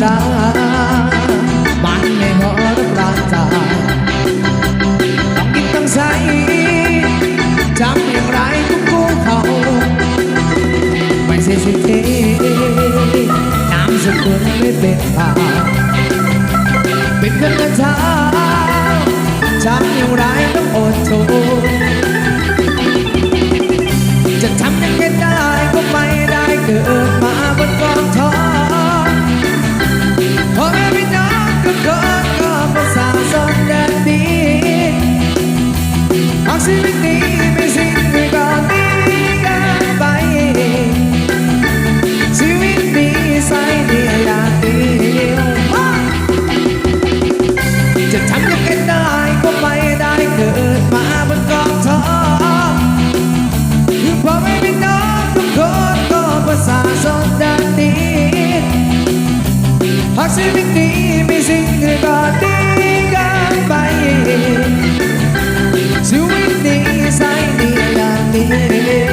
ดามันไม่พอรับร่างกายต้องกินต้องใช้จำอย่างไรทุกคู่เขาไม่ใช่สิ่งที่นามสกุลไม่เป็นข่าวเป็นเพื่อนกันเช้าจำอย่างไรต้องอดทนจะทำยังไงได้ก็ไม่ได้เกิดมาบนกองท้องพ่อแม่พี่น้องทุกคนก็ประสาสนแดนดีหากชีวิตนี้ไม่สิ้นไปก่อนนี้กันไปชีวิตนี้ใส่เดียวอย่างเดียวจะทำยังไงได้ก็ไม่ได้เกิดมาบนกองท้องพ่อแม่พี่น้องทุกคนก็ประสาสนแดนดีหากชีวิตนี้ไม่สิ้นไปก่อนนี้กันไปชีวิตนี้ใส่เดียวอย่างเดียว